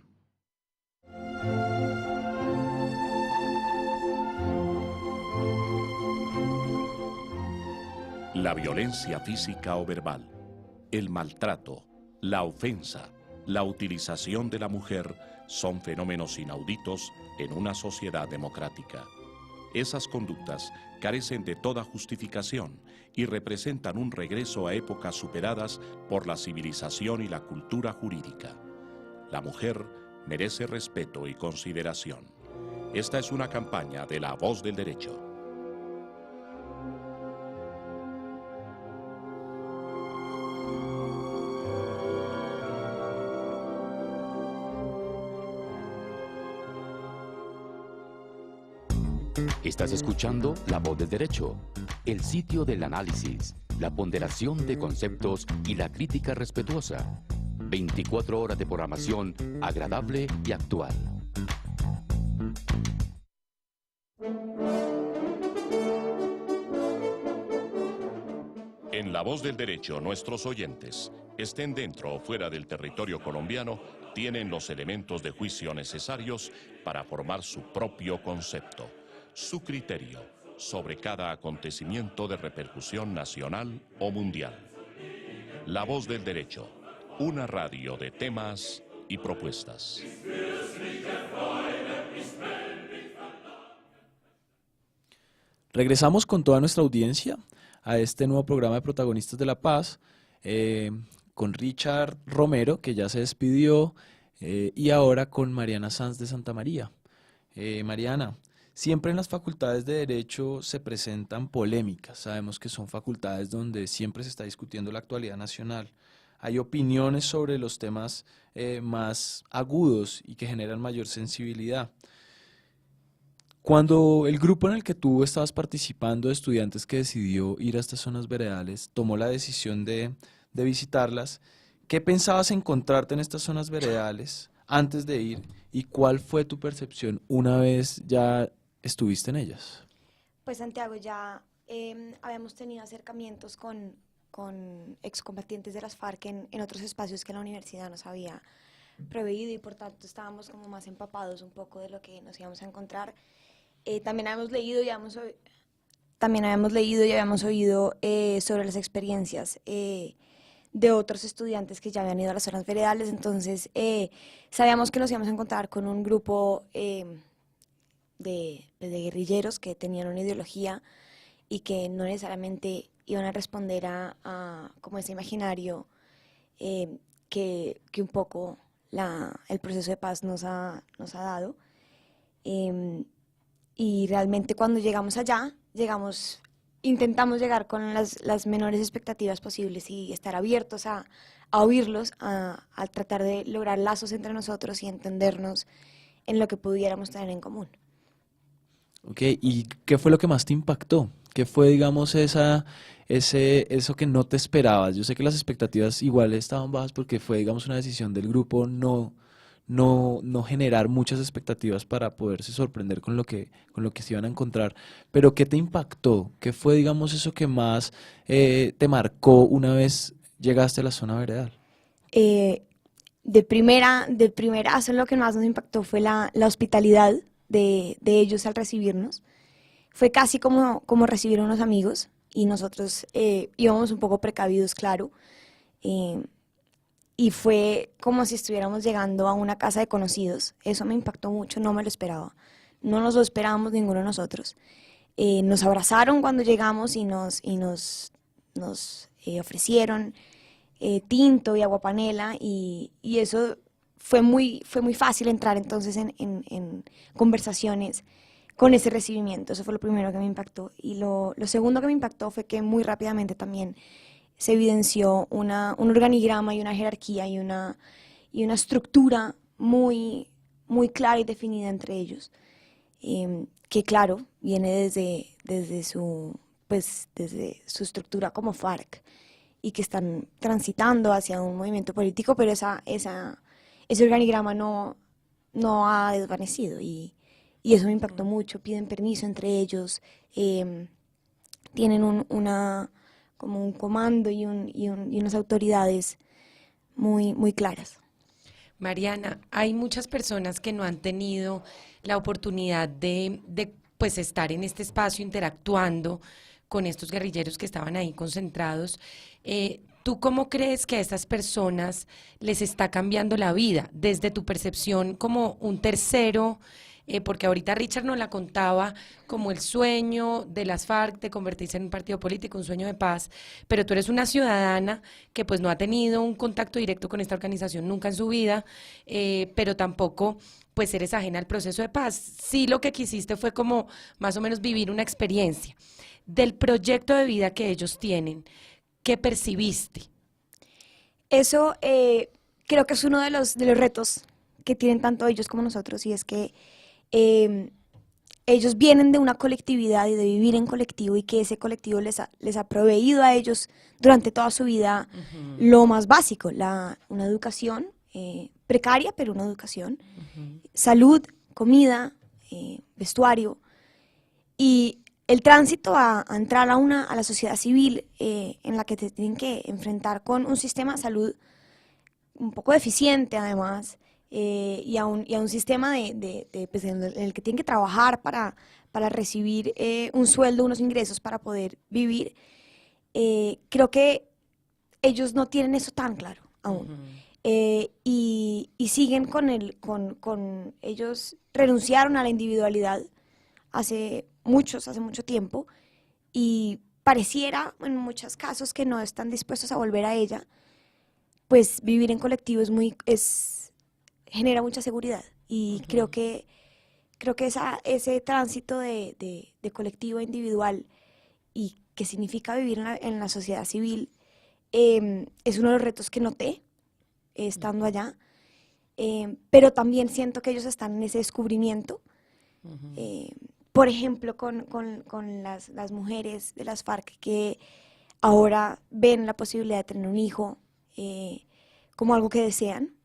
La violencia física o verbal, el maltrato, la ofensa, la utilización de la mujer son fenómenos inauditos en una sociedad democrática. Esas conductas carecen de toda justificación y representan un regreso a épocas superadas por la civilización y la cultura jurídica. La mujer merece respeto y consideración. Esta es una campaña de La Voz del Derecho. Estás escuchando La Voz del Derecho, el sitio del análisis, la ponderación de conceptos y la crítica respetuosa. 24 horas de programación agradable y actual. En La Voz del Derecho, nuestros oyentes, estén dentro o fuera del territorio colombiano, tienen los elementos de juicio necesarios para formar su propio concepto, su criterio sobre cada acontecimiento de repercusión nacional o mundial. La Voz del Derecho, una radio de temas y propuestas. Regresamos con toda nuestra audiencia a este nuevo programa de Protagonistas de la Paz, con Richard Romero, que ya se despidió, y ahora con Mariana Sanz de Santa María. Mariana, siempre en las facultades de Derecho se presentan polémicas. Sabemos que son facultades donde siempre se está discutiendo la actualidad nacional. Hay opiniones sobre los temas más agudos y que generan mayor sensibilidad. Cuando el grupo en el que tú estabas participando de estudiantes que decidió ir a estas zonas veredales tomó la decisión de visitarlas, ¿qué pensabas encontrarte en estas zonas veredales antes de ir y cuál fue tu percepción una vez ya estuviste en ellas? Pues Santiago, ya habíamos tenido acercamientos con excombatientes de las FARC en otros espacios que la universidad nos había proveído y por tanto estábamos como más empapados un poco de lo que nos íbamos a encontrar. También habíamos leído y habíamos oído sobre las experiencias de otros estudiantes que ya habían ido a las zonas veredales, entonces sabíamos que nos íbamos a encontrar con un grupo de guerrilleros que tenían una ideología y que no necesariamente iban a responder a como ese imaginario que un poco el proceso de paz nos ha dado. Y realmente cuando llegamos allá, intentamos llegar con las menores expectativas posibles y estar abiertos a oírlos, a tratar de lograr lazos entre nosotros y entendernos en lo que pudiéramos tener en común. Ok, ¿y qué fue lo que más te impactó? ¿Qué fue, digamos, eso que no te esperabas? Yo sé que las expectativas igual estaban bajas porque fue, digamos, una decisión del grupo no generar muchas expectativas para poderse sorprender con lo que se iban a encontrar. Pero ¿qué te impactó? ¿Qué fue, digamos, eso que más te marcó una vez llegaste a la zona veredal? De primera, eso lo que más nos impactó fue la hospitalidad de ellos al recibirnos. Fue casi como recibir a unos amigos y nosotros íbamos un poco precavidos, claro. Y fue como si estuviéramos llegando a una casa de conocidos. Eso me impactó mucho, no me lo esperaba. No nos lo esperábamos ninguno de nosotros. Nos abrazaron cuando llegamos y nos ofrecieron tinto y agua panela y eso fue muy fácil entrar entonces en conversaciones con ese recibimiento. Eso fue lo primero que me impactó. Y lo segundo que me impactó fue que muy rápidamente también se evidenció un organigrama y una jerarquía y una estructura muy clara y definida entre ellos, que claro, viene desde su estructura como FARC y que están transitando hacia un movimiento político, pero ese organigrama no ha desvanecido y eso me impactó mucho. Piden permiso entre ellos, tienen como un comando y unas autoridades muy claras. Mariana, hay muchas personas que no han tenido la oportunidad de pues estar en este espacio interactuando con estos guerrilleros que estaban ahí concentrados. ¿Tú cómo crees que a estas personas les está cambiando la vida desde tu percepción como un tercero? Porque ahorita Richard nos la contaba como el sueño de las FARC de convertirse en un partido político, un sueño de paz, pero tú eres una ciudadana que pues no ha tenido un contacto directo con esta organización nunca en su vida, pero tampoco pues eres ajena al proceso de paz. Sí, lo que quisiste fue como más o menos vivir una experiencia del proyecto de vida que ellos tienen. ¿Qué percibiste? Eso creo que es uno de los retos que tienen tanto ellos como nosotros, y es que ellos vienen de una colectividad y de vivir en colectivo, y que ese colectivo les ha proveído a ellos durante toda su vida lo más básico, una educación precaria, pero una educación, salud, comida, vestuario, y el tránsito a entrar a la sociedad civil en la que te tienen que enfrentar con un sistema de salud un poco deficiente además, y a un sistema pues, en el que tienen que trabajar para recibir un sueldo, unos ingresos para poder vivir. Creo que ellos no tienen eso tan claro aún. Y siguen con ellos renunciaron a la individualidad hace mucho tiempo, y pareciera en muchos casos que no están dispuestos a volver a ella. Pues vivir en colectivo genera mucha seguridad, y creo que ese tránsito de colectivo a individual, y que significa vivir en la sociedad civil, es uno de los retos que noté estando allá, pero también siento que ellos están en ese descubrimiento. Por ejemplo, con las mujeres de las FARC, que ahora ven la posibilidad de tener un hijo como algo que desean.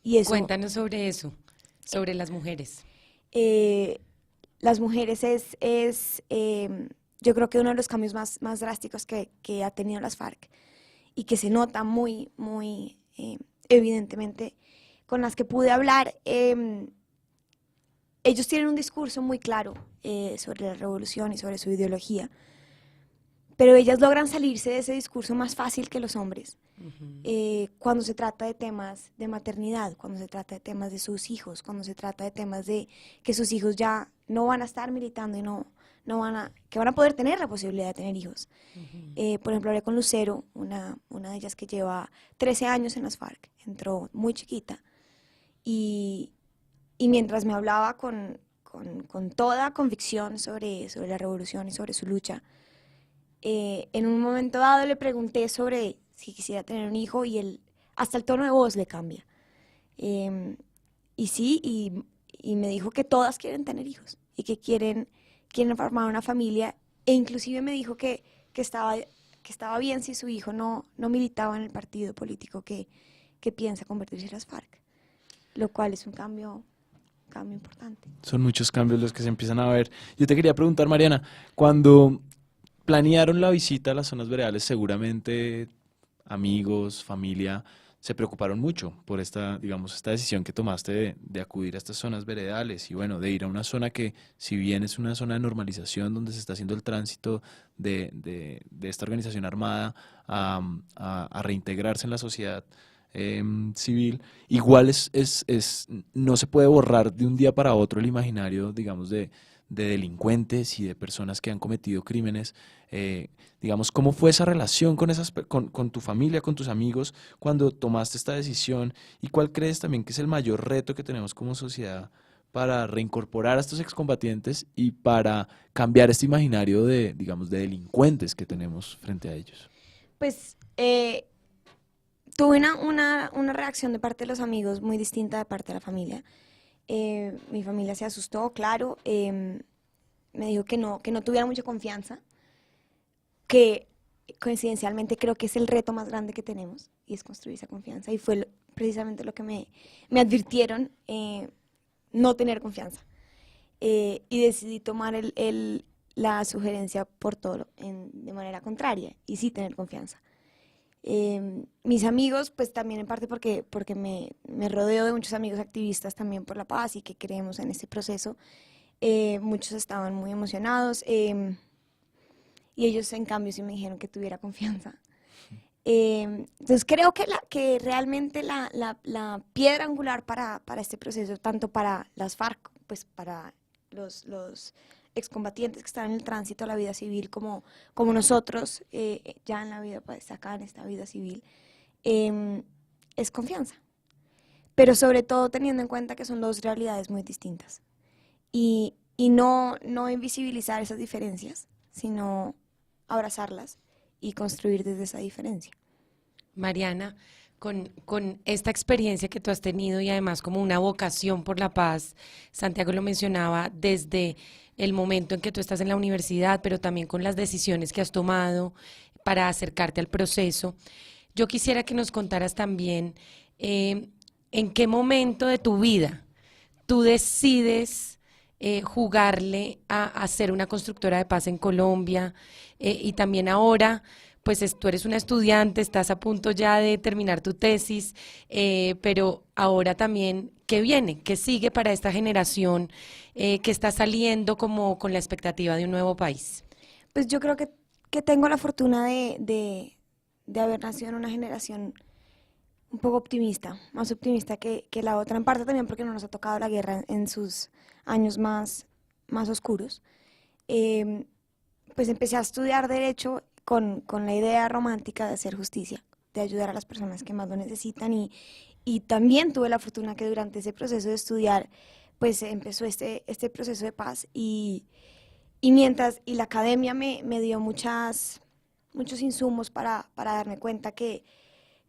Y eso, cuéntanos sobre eso, sobre las mujeres. Las mujeres yo creo que uno de los cambios más drásticos que ha tenido las FARC, y que se nota muy evidentemente con las que pude hablar. Ellos tienen un discurso muy claro sobre la revolución y sobre su ideología, pero ellas logran salirse de ese discurso más fácil que los hombres. Cuando se trata de temas de maternidad, cuando se trata de temas de sus hijos, cuando se trata de temas de que sus hijos ya no van a estar militando y que van a poder tener la posibilidad de tener hijos. Por ejemplo, hablé con Lucero, una de ellas que lleva 13 años en las FARC, entró muy chiquita, y mientras me hablaba con toda convicción sobre la revolución y sobre su lucha, en un momento dado le pregunté sobre si quisiera tener un hijo, y hasta el tono de voz le cambia. Y sí, y me dijo que todas quieren tener hijos, y que quieren formar una familia, e inclusive me dijo que estaba bien si su hijo no militaba en el partido político que piensa convertirse en las FARC, lo cual es un cambio importante. Son muchos cambios los que se empiezan a ver. Yo te quería preguntar, Mariana, cuando planearon la visita a las zonas veredales, seguramente amigos, familia, se preocuparon mucho por esta decisión que tomaste de acudir a estas zonas veredales, y bueno, de ir a una zona que, si bien es una zona de normalización donde se está haciendo el tránsito de esta organización armada a reintegrarse en la sociedad civil, igual no se puede borrar de un día para otro el imaginario, digamos, de delincuentes y de personas que han cometido crímenes. ¿Cómo fue esa relación con tu familia, con tus amigos, cuando tomaste esta decisión? ¿Y cuál crees también que es el mayor reto que tenemos como sociedad para reincorporar a estos excombatientes y para cambiar este imaginario de delincuentes que tenemos frente a ellos? Pues tuve una reacción de parte de los amigos muy distinta de parte de la familia. Mi familia se asustó, claro, me dijo que no tuviera mucha confianza, que coincidencialmente creo que es el reto más grande que tenemos, y es construir esa confianza, y fue precisamente lo que me advirtieron, no tener confianza, y decidí tomar la sugerencia por todo de manera contraria, y sí tener confianza. Mis amigos, pues también en parte porque me rodeo de muchos amigos activistas también por la paz y que creemos en este proceso, muchos estaban muy emocionados. y ellos en cambio sí me dijeron que tuviera confianza. Entonces creo que realmente la piedra angular para este proceso, tanto para las FARC, pues para los excombatientes que están en el tránsito a la vida civil, como nosotros ya en la vida, pues acá en esta vida civil, es confianza. Pero sobre todo teniendo en cuenta que son dos realidades muy distintas. Y no invisibilizar esas diferencias, sino abrazarlas y construir desde esa diferencia. Mariana, con esta experiencia que tú has tenido y además como una vocación por la paz, Santiago lo mencionaba, desde el momento en que tú estás en la universidad, pero también con las decisiones que has tomado para acercarte al proceso, yo quisiera que nos contaras también en qué momento de tu vida tú decides jugarle a ser una constructora de paz en Colombia, y también ahora, pues tú eres una estudiante, estás a punto ya de terminar tu tesis, pero ahora también, ¿qué viene? ¿Qué sigue para esta generación que está saliendo como con la expectativa de un nuevo país? Pues yo creo que tengo la fortuna de haber nacido en una generación un poco optimista, más optimista que la otra, en parte también porque no nos ha tocado la guerra en sus años más oscuros. Pues empecé a estudiar Derecho con la idea romántica de hacer justicia, de ayudar a las personas que más lo necesitan y también tuve la fortuna que durante ese proceso de estudiar pues empezó este proceso de paz y la academia me dio muchos insumos para darme cuenta que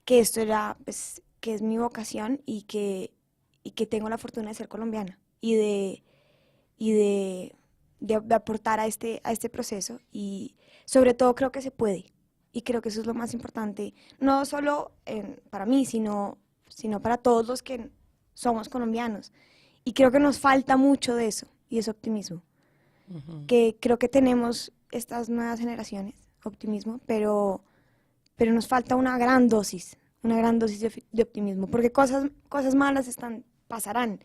esto era, pues, que es mi vocación y que tengo la fortuna de ser colombiana y de aportar a este proceso y sobre todo creo que se puede y creo que eso es lo más importante, no solo para mí, sino para todos los que somos colombianos y creo que nos falta mucho de eso y ese optimismo, que creo que tenemos estas nuevas generaciones, optimismo, pero nos falta una gran dosis de optimismo, porque cosas malas pasarán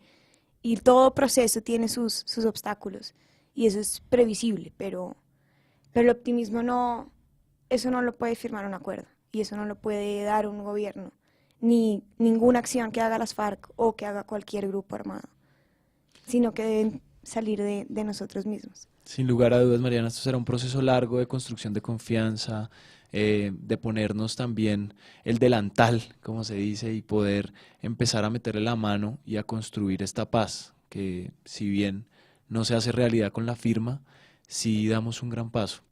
y todo proceso tiene sus obstáculos y eso es previsible, pero el optimismo eso no lo puede firmar un acuerdo y eso no lo puede dar un gobierno, ni ninguna acción que haga las FARC o que haga cualquier grupo armado, sino que deben salir de nosotros mismos. Sin lugar a dudas, Mariana, esto será un proceso largo de construcción de confianza, de ponernos también el delantal, como se dice, y poder empezar a meterle la mano y a construir esta paz, que si bien no se hace realidad con la firma, sí damos un gran paso.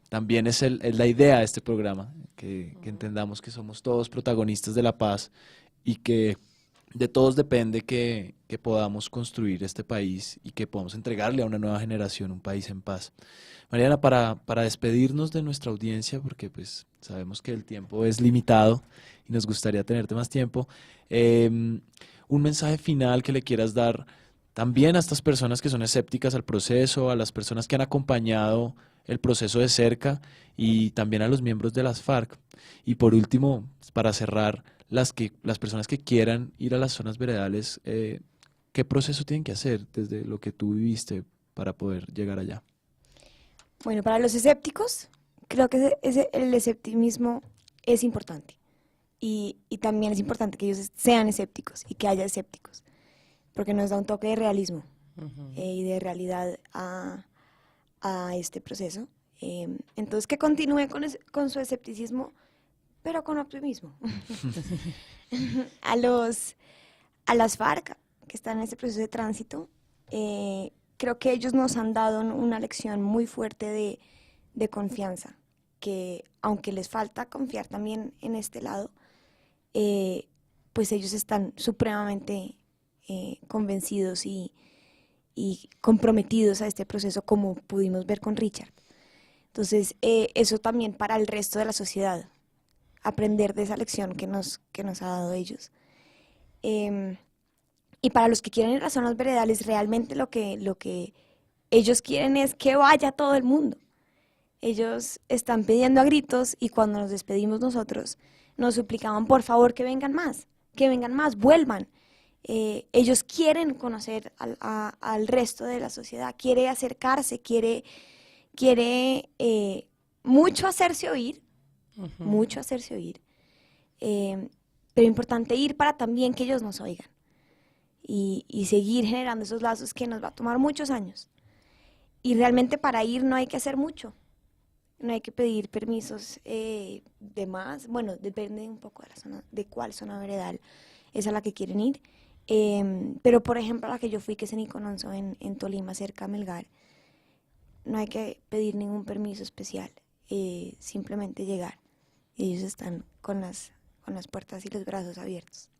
También es la idea de este programa, que entendamos que somos todos protagonistas de la paz y que de todos depende que podamos construir este país y que podamos entregarle a una nueva generación un país en paz. Mariana, para despedirnos de nuestra audiencia, porque pues sabemos que el tiempo es limitado y nos gustaría tenerte más tiempo, un mensaje final que le quieras dar también a estas personas que son escépticas al proceso, a las personas que han acompañado el proceso de cerca y también a los miembros de las FARC. Y por último, para cerrar, las personas que quieran ir a las zonas veredales, ¿qué proceso tienen que hacer desde lo que tú viviste para poder llegar allá? Bueno, para los escépticos, creo que el escepticismo es importante y también es importante que ellos sean escépticos y que haya escépticos, porque nos da un toque de realismo y de realidad a este proceso. Entonces, que continúe con su escepticismo, pero con optimismo. A las FARC, que están en este proceso de tránsito, creo que ellos nos han dado una lección muy fuerte de confianza, que aunque les falta confiar también en este lado, pues ellos están supremamente convencidos y comprometidos a este proceso, como pudimos ver con Richard. Entonces, eso también para el resto de la sociedad, aprender de esa lección que nos ha dado ellos. Y para los que quieren ir a las zonas veredales, realmente lo que ellos quieren es que vaya todo el mundo. Ellos están pidiendo a gritos y cuando nos despedimos nosotros, nos suplicaban por favor que vengan más, vuelvan. Ellos quieren conocer al resto de la sociedad, quiere acercarse, quiere quiere mucho hacerse oír, mucho hacerse oír, pero importante ir para también que ellos nos oigan y seguir generando esos lazos que nos va a tomar muchos años. Y realmente para ir no hay que hacer mucho, no hay que pedir permisos de más, bueno, depende un poco de la zona, de cuál zona veredal es a la que quieren ir, pero por ejemplo a la que yo fui, que es en Icononso, en Tolima, cerca de Melgar, no hay que pedir ningún permiso especial, simplemente llegar. Ellos están con las puertas y los brazos abiertos.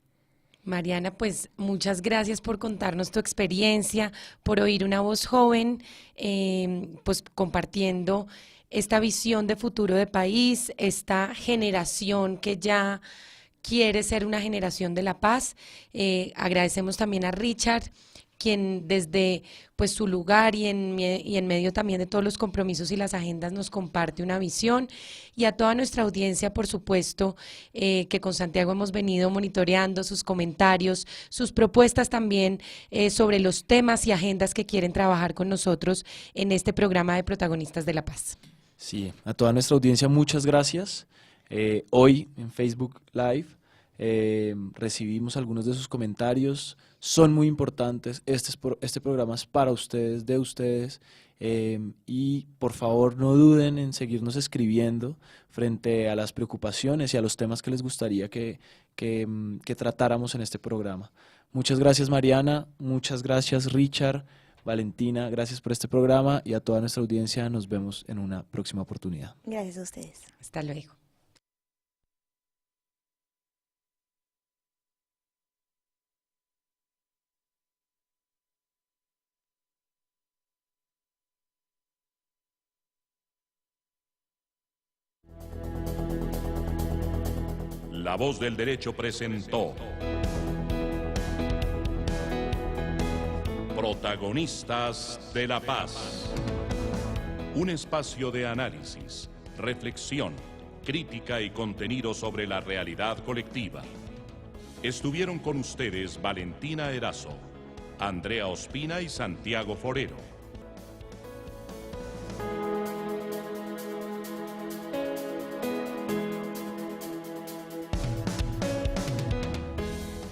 Mariana, pues muchas gracias por contarnos tu experiencia, por oír una voz joven, pues compartiendo esta visión de futuro de país, esta generación que ya quiere ser una generación de la paz. Agradecemos también a Richard, quien desde pues su lugar y en medio también de todos los compromisos y las agendas nos comparte una visión, y a toda nuestra audiencia, por supuesto, que con Santiago hemos venido monitoreando sus comentarios, sus propuestas también sobre los temas y agendas que quieren trabajar con nosotros en este programa de Protagonistas de la Paz. Sí, a toda nuestra audiencia muchas gracias. Hoy en Facebook Live recibimos algunos de sus comentarios, son muy importantes. Este programa es para ustedes, de ustedes, y por favor no duden en seguirnos escribiendo frente a las preocupaciones y a los temas que les gustaría que tratáramos en este programa. Muchas gracias, Mariana, muchas gracias, Richard, Valentina, gracias por este programa, y a toda nuestra audiencia nos vemos en una próxima oportunidad. Gracias a ustedes. Hasta luego. La Voz del Derecho presentó Protagonistas de la Paz. Un espacio de análisis, reflexión, crítica y contenido sobre la realidad colectiva. Estuvieron con ustedes Valentina Erazo, Andrea Ospina y Santiago Forero.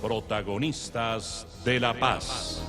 Protagonistas de la Paz.